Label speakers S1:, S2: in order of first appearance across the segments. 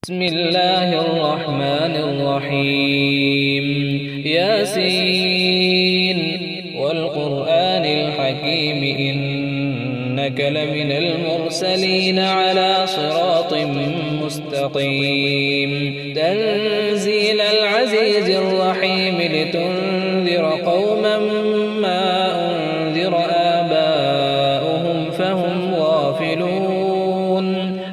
S1: بسم الله الرحمن الرحيم ياسين والقرآن الحكيم إنك لمن المرسلين على صراط مستقيم تنزيل العزيز الرحيم لتنذر قوما ما أنذر آباؤهم فهم غافلون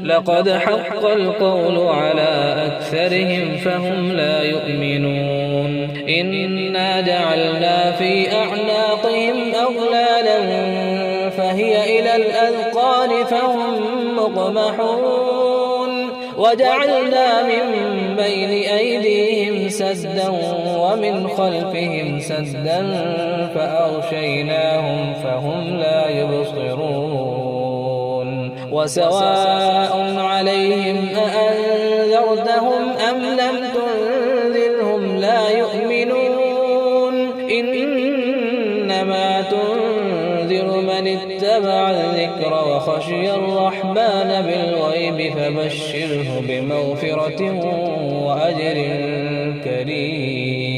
S1: لقد حق القول على أكثرهم فهم لا يؤمنون إنا جعلنا في أعناقهم أغلالا فهي إلى الأذقان فهم مقمحون وجعلنا من بين أيديهم سدا ومن خلفهم سدا فأغشيناهم فهم لا يبصرون وسواء عليهم أأنذرتهم أم لم تنذرهم لا يؤمنون إنما تنذر من اتبع الذكر وخشي الرحمن بالغيب فبشره بمغفرة وأجر كريم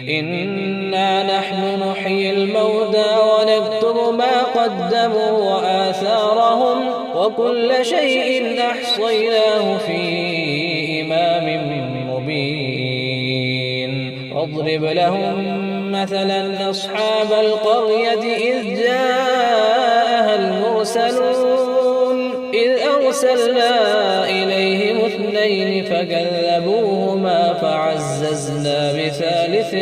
S1: إنا نحن نحيي الموتى ونكتب ما قدموا وآثارهم وكل شيء أحصيناه في إمام مبين واضرب لهم مثلا أصحاب القرية إذ جاءها المرسلون إذ أرسلنا إليهم اثنين فكذبوهما فعززنا بثالث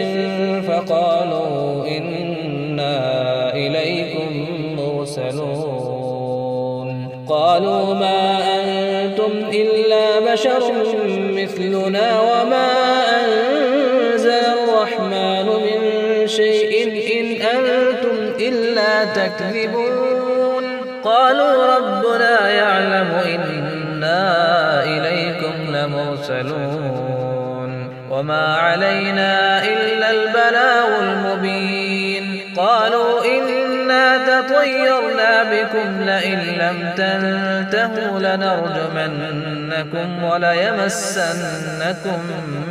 S1: فقالوا إنا إليكم مرسلون قالوا ما أنتم إلا بشر مثلنا وما أنزل الرحمن من شيء إن أنتم إلا تكذبون قالوا ربنا يعلم إنا إليكم لمرسلون وما علينا إلا البلاغ المبين قالوا إنا تطيرنا بكم لئن لم تنتهوا لنرجمنكم وليمسنكم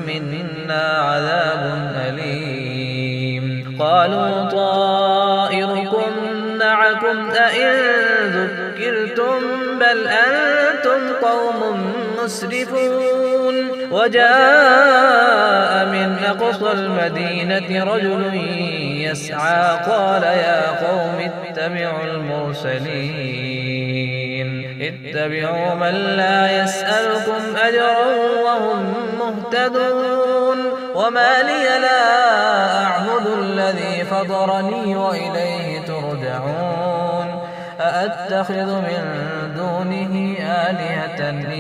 S1: منا عذاب أليم قالوا طائركم معكم أئن ذكرتم بل أنتم قوم مسرفون وجاء من أقصى المدينة رجل يسعى قال يا قوم اتبعوا المرسلين اتبعوا من لا يسألكم أجرا وهم مهتدون وما لي لا أعبد الذي فطرني وإليه ترجعون أأتخذ من دونه آلهة إن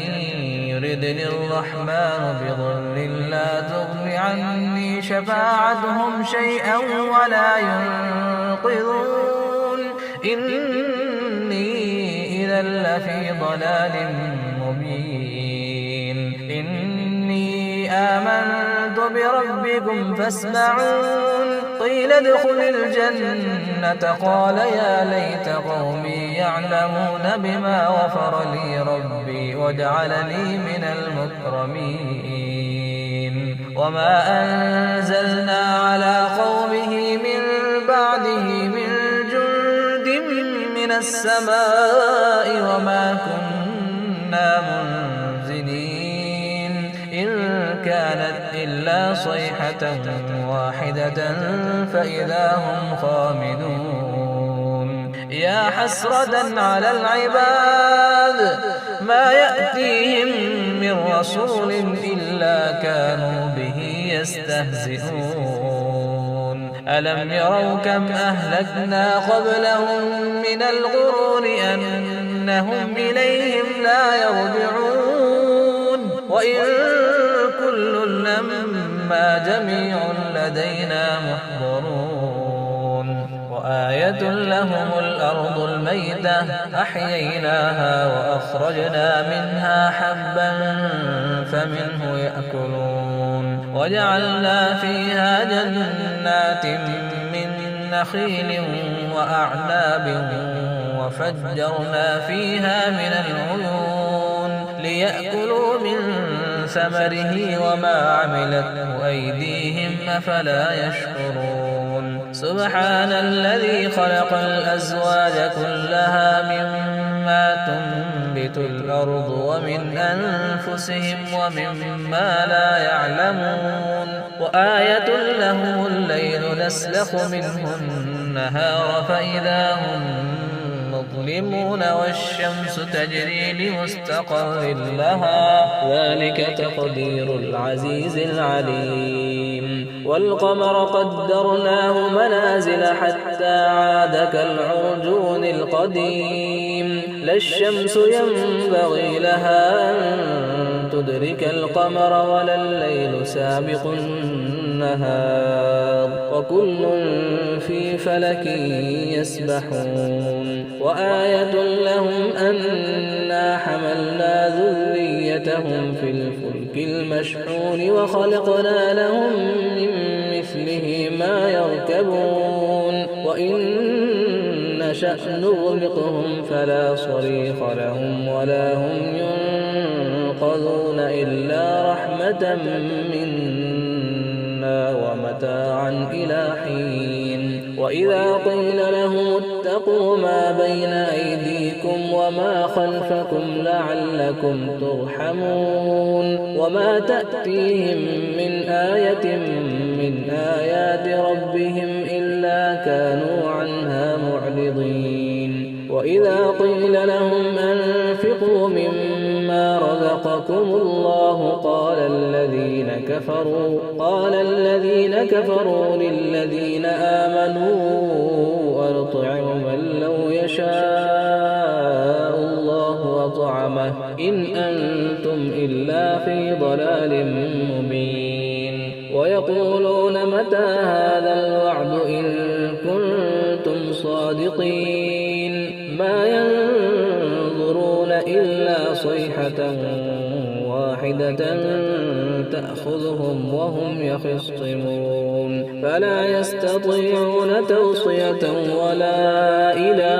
S1: يردني الرحمن بضر لا تغن عني شفاعتهم شيئا ولا ينقذون إني إذا لفي ضلال مبين إني آمنت بربكم فاسمعون قيل ادخل الجنة قال يا ليت قومي يعلمون بما غفر لي ربي وجعلني من المكرمين وما أنزلنا على قومه من بعده من جند من السماء وما كنا منزلين إن كانت إلا صيحة واحدة فإذا هم خامدون يا حسرة على العباد ما يأتيهم من رسول إلا كانوا به يستهزئون ألم يروا كم أهلكنا قبلهم من القرون أنهم إليهم لا يرجعون وإن كل لما جميع لدينا محضرون وآية لهم الأرض الميتة أحييناها وأخرجنا منها حبا فمنه يأكلون وجعلنا فيها جنات من نخيل وأعناب وفجرنا فيها من العيون ليأكلوا من ثمره وما عملته أيديهم أفلا يشكرون سبحان الذي خلق الأزواج كلها مما تنبت الأرض ومن أنفسهم ومما لا يعلمون وآية لهم الليل نسلخ منه النهار فإذا هم مظلمون والشمس تجري لمستقر لها ذلك تقدير العزيز العليم والقمر قدرناه منازل حتى عاد كالعرجون القديم لا الشمس ينبغي لها أن تدرك القمر ولا الليل سابق النهار وكل في فلك يسبحون وآية لهم أنا حملنا ذريتهم في الفلك المشحون وخلقنا لهم من مثله ما يركبون وإن نشأ نغرقهم فلا صريخ لهم ولا هم ينقذون إلا رحمة منا ومتاعا إلى حين وإذا قيل لهم اتقوا ما بين أيديكم وما خلفكم لعلكم ترحمون وما تأتيهم من آية من آيات ربهم إلا كانوا عنها معرضين وإذا قيل لهم أنفقوا مما رزقكم الله قال الذين كفروا للذين آمنوا أنطعم من لو يشاء الله أطعمه إن أنتم إلا في ضلال مبين ويقولون متى هذا الوعد إن كنتم صادقين ما ينظرون إلا صيحة واحدة تأخذهم وهم يخصمون فلا يستطيعون توصية ولا إلى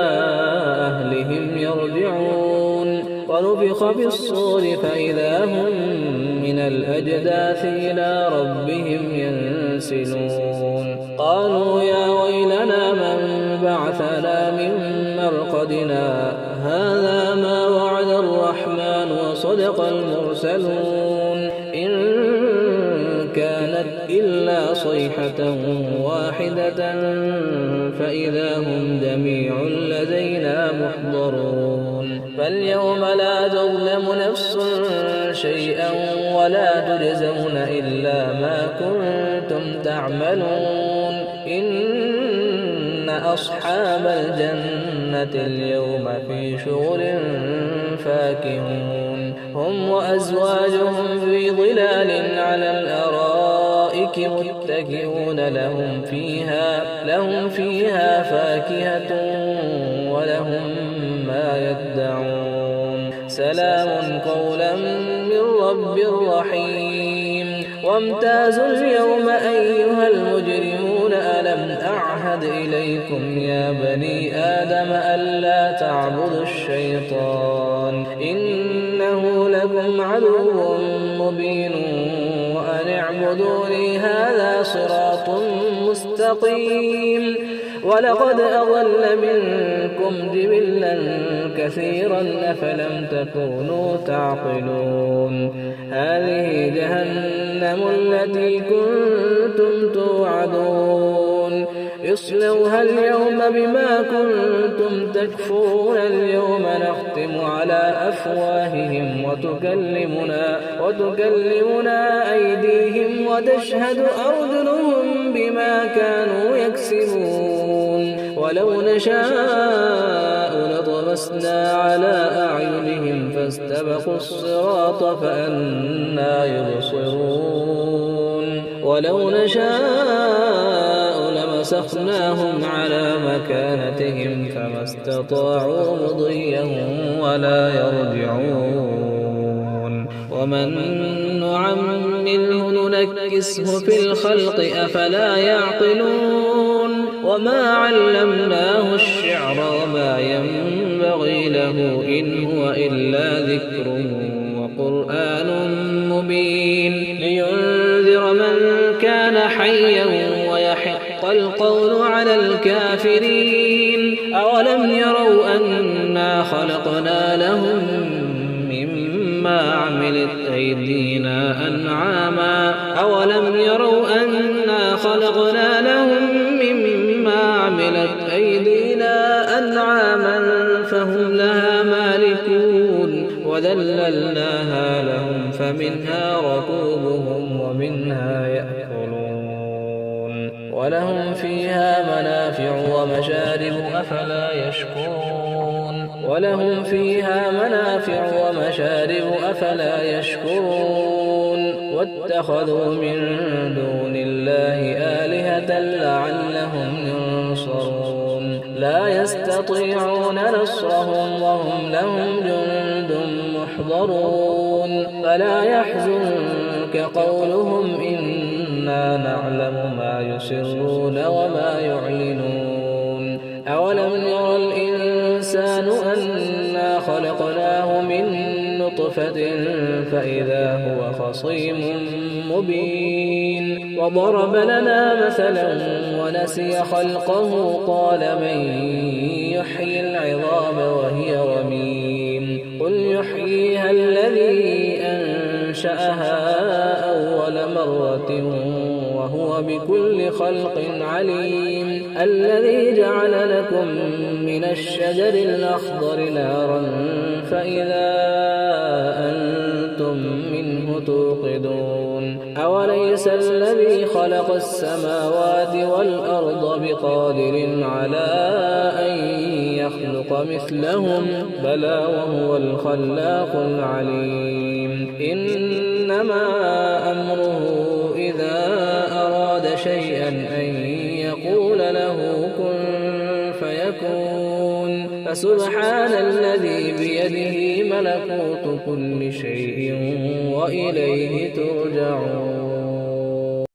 S1: أهلهم يرجعون ونفخ في الصور فإذا هم من الأجداث إلى ربهم ينسلون قالوا يا ويلنا من بعثنا من مرقدنا هذا ما وعد الرحمن وصدق المرسلون إن كانت إلا صيحة واحدة فإذا هم جميع لدينا محضرون فاليوم لا تظلم نفس شيئا ولا تجزون إلا ما كنتم تعملون إن أصحاب الجنة اليوم في شغل فاكهون هم وأزواجهم في ظلال على الأرائك متكئون لهم فيها فاكهة ولهم ما يدعون سلام قولا من رب رحيم وامتازوا اليوم أيها المجرمون ألم أعهد إليكم يا بني آدم ألا تعبدوا الشيطان إنه لكم عدو مبين وأن اعبدوني هذا صراط مستقيم ولقد أضل منكم جبلا كثيرا أفلم تكونوا تعقلون هذه جهنم التي كنتم توعدون اصلوها اليوم بما كنتم تكفرون اليوم نختم على أفواههم وتكلمنا أيديهم وتشهد أرجلهم بما كانوا يكسبون ولو نشاء لطمسنا على أعينهم فاستبقوا الصراط فأنى يبصرون ولو نشاء لمسخناهم على مكانتهم فما استطاعوا مضيا ولا يرجعون ومن نعمره ننكسه في الخلق أفلا يعقلون وما علمناه الشعر وما ينبغي له إن هو إلا ذكر قرآن مبين لينذر من كان حيا ويحق القول على الكافرين أولم يروا أنا خلقنا لهم مما عملت أيدينا أنعاما أولم يروا أنا خلقنا لهم مما عملت أيدينا أنعاما فهم لها مالكون وذللناها لهم فمنها ركوبهم ومنها يأكلون ولهم فيها منافع ومشارب أفلا يشكرون ولهم فيها منافع ومشارب أفلا يشكرون واتخذوا من دون الله آلهة لعلهم ينصرون لا يستطيعون نصرهم وهم لهم جند محضرون فلا يحزنك قولهم إنا نعلم ما يسرون وما يعلنون أولم ير الإنسان أنا خلقناه من نطفة فإذا هو خصيم مبين وضرب لنا مثلا ونسي خلقه قال من يحيي العظام وهي رميم قل يحييها الذي أنشأها أول مرة وهو بكل خلق عليم الذي جعل لكم من الشجر الأخضر نارا فإذا أنتم منه توقدون أوليس الذي خلق السماوات والأرض بقادر على أن يخلق مثلهم بلى وهو الخلاق العليم إنما أمره إذا أراد شيئا أن يقول له كن فيكون فسبحان الذي بيده ملكوت كل شيء وإليه ترجعون